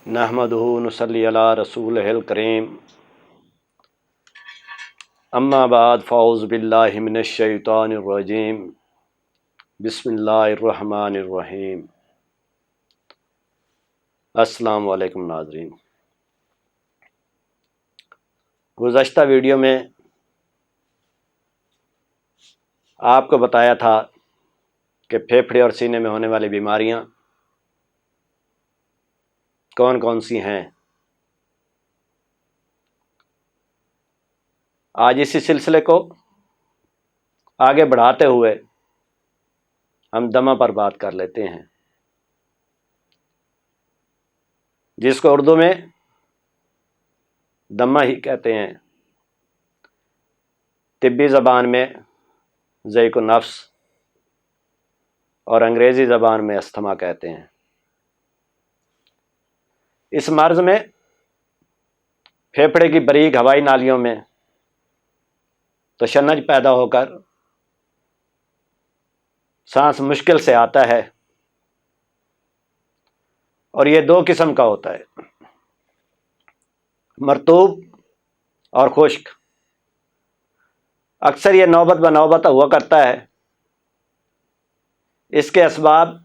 نحمدہ نصلی علی رسولہ الکریم اما بعد فاعوذ باللہ من الشیطان الرجیم بسم اللہ الرحمن الرحیم۔ السلام علیکم ناظرین، گزشتہ ویڈیو میں آپ کو بتایا تھا کہ پھیپھڑے اور سینے میں ہونے والی بیماریاں کون کون سی ہیں۔ آج اسی سلسلے کو آگے بڑھاتے ہوئے ہم دمہ پر بات کر لیتے ہیں، جس کو اردو میں دمہ ہی کہتے ہیں، طبی زبان میں ضیق النفس اور انگریزی زبان میں استھما کہتے ہیں۔ اس مرض میں پھیپھڑے کی باریک ہوائی نالیوں میں تشنج پیدا ہو کر سانس مشکل سے آتا ہے، اور یہ دو قسم کا ہوتا ہے، مرطوب اور خشک۔ اکثر یہ نوبت بنوبت ہوا کرتا ہے۔ اس کے اسباب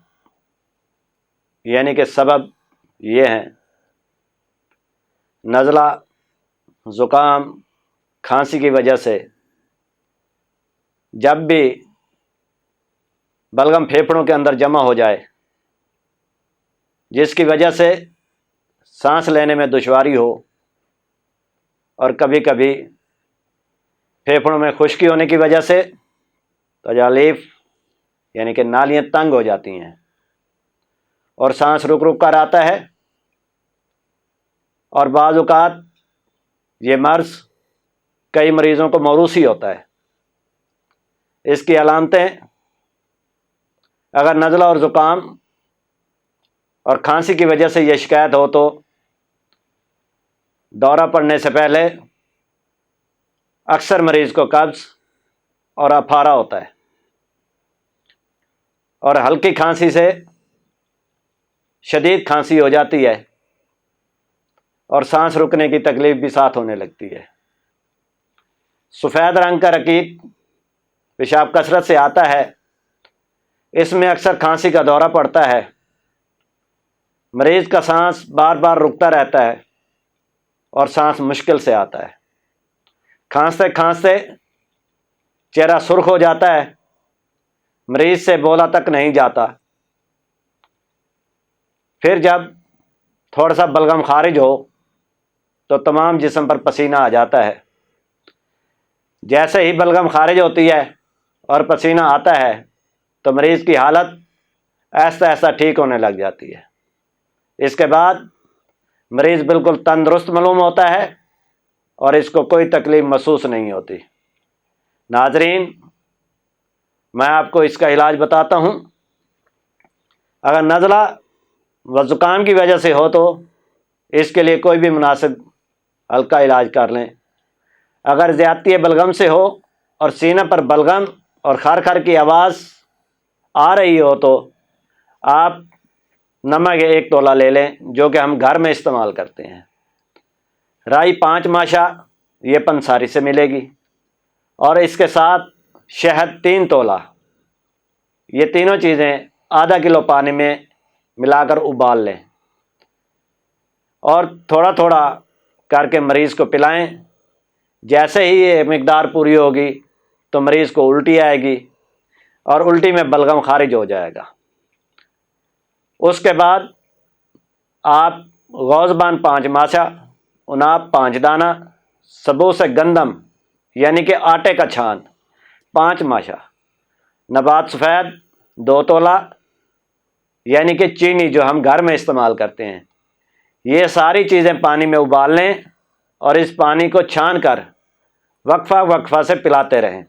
یعنی کہ سبب یہ ہیں: نزلہ، زکام، کھانسی کی وجہ سے جب بھی بلغم پھیپھڑوں کے اندر جمع ہو جائے، جس کی وجہ سے سانس لینے میں دشواری ہو، اور کبھی کبھی پھیپھڑوں میں خشکی ہونے کی وجہ سے تجالیف یعنی کہ نالیاں تنگ ہو جاتی ہیں اور سانس رک رک کر آتا ہے، اور بعض اوقات یہ مرض کئی مریضوں کو موروثی ہوتا ہے۔ اس کی علامتیں اگر نزلہ اور زکام اور کھانسی کی وجہ سے یہ شکایت ہو تو دورہ پڑنے سے پہلے اکثر مریض کو قبض اور اپھارا ہوتا ہے، اور ہلکی کھانسی سے شدید کھانسی ہو جاتی ہے، اور سانس رکنے کی تکلیف بھی ساتھ ہونے لگتی ہے۔ سفید رنگ کا رقیق پیشاب کثرت سے آتا ہے، اس میں اکثر کھانسی کا دورہ پڑتا ہے، مریض کا سانس بار بار رکتا رہتا ہے اور سانس مشکل سے آتا ہے۔ کھانستے کھانستے چہرہ سرخ ہو جاتا ہے، مریض سے بولا تک نہیں جاتا۔ پھر جب تھوڑا سا بلغم خارج ہو تو تمام جسم پر پسینہ آ جاتا ہے۔ جیسے ہی بلغم خارج ہوتی ہے اور پسینہ آتا ہے تو مریض کی حالت آہستہ آہستہ ٹھیک ہونے لگ جاتی ہے۔ اس کے بعد مریض بالکل تندرست معلوم ہوتا ہے اور اس کو کوئی تکلیف محسوس نہیں ہوتی۔ ناظرین، میں آپ کو اس کا علاج بتاتا ہوں۔ اگر نزلہ و زکام کی وجہ سے ہو تو اس کے لیے کوئی بھی مناسب ہلکا علاج کر لیں۔ اگر زیادتی بلغم سے ہو اور سینہ پر بلغم اور خر کی آواز آ رہی ہو تو آپ نمک 1 تولہ لے لیں، جو کہ ہم گھر میں استعمال کرتے ہیں۔ رائی 5 ماشا یہ پنساری سے ملے گی، اور اس کے ساتھ شہد 3 تولہ۔ یہ تینوں چیزیں ½ کلو پانی میں ملا کر ابال لیں، اور تھوڑا تھوڑا کر کے مریض کو پلائیں۔ جیسے ہی یہ مقدار پوری ہوگی تو مریض کو الٹی آئے گی، اور الٹی میں بلغم خارج ہو جائے گا۔ اس کے بعد آپ غوزبان 5 ماشا، عناب 5 دانہ، سبوس گندم یعنی کہ آٹے کا چھان 5 ماشا، نبات سفید 2 تولہ یعنی کہ چینی جو ہم گھر میں استعمال کرتے ہیں، یہ ساری چیزیں پانی میں ابال لیں، اور اس پانی کو چھان کر وقفہ وقفہ سے پلاتے رہیں۔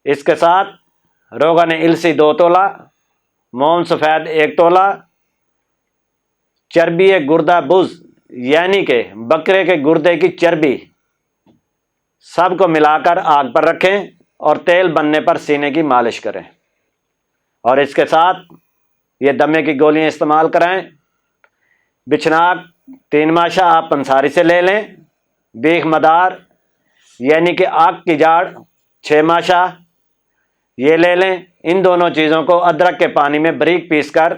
اس کے ساتھ روغن السی 2 تولہ، موم سفید 1 تولہ، چربی گردہ بز یعنی کہ بکرے کے گردے کی چربی، سب کو ملا کر آگ پر رکھیں اور تیل بننے پر سینے کی مالش کریں، اور اس کے ساتھ یہ دمے کی گولیاں استعمال کرائیں۔ بچھناک 3 ماشا آپ پنساری سے لے لیں، بیخ مدار یعنی کہ آگ کی جاڑ 6 ماشا یہ لے لیں۔ ان دونوں چیزوں کو ادرک کے پانی میں باریک پیس کر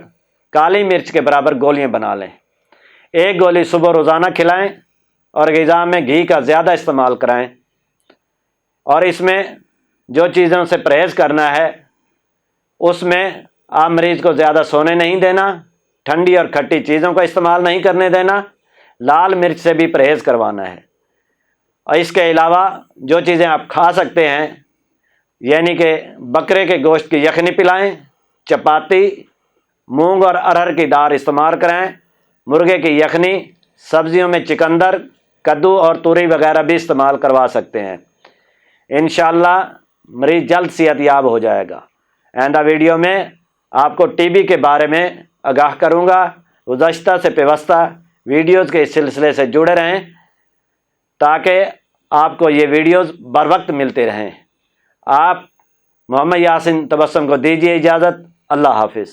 کالی مرچ کے برابر گولیاں بنا لیں۔ 1 گولی صبح روزانہ کھلائیں اور غذا میں گھی کا زیادہ استعمال کرائیں۔ اور اس میں جو چیزوں سے پرہیز کرنا ہے اس میں آپ مریض کو زیادہ سونے نہیں دینا، ٹھنڈی اور کھٹی چیزوں کا استعمال نہیں کرنے دینا، لال مرچ سے بھی پرہیز کروانا ہے۔ اور اس کے علاوہ جو چیزیں آپ کھا سکتے ہیں یعنی کہ بکرے کے گوشت کی یخنی پلائیں، چپاتی، مونگ اور ارہر کی دال استعمال کرائیں، مرغے کی یخنی، سبزیوں میں چکندر، کدو اور توری وغیرہ بھی استعمال کروا سکتے ہیں۔ انشاءاللہ مریض جلد صحت یاب ہو جائے گا۔ آئندہ ویڈیو میں آپ کو ٹی بی کے بارے میں آگاہ کروں گا۔ گزشتہ سے پیوستہ ویڈیوز کے اس سلسلے سے جڑے رہیں تاکہ آپ کو یہ ویڈیوز بر وقت ملتے رہیں۔ آپ محمد یاسین تبسم کو دیجیے اجازت۔ اللہ حافظ۔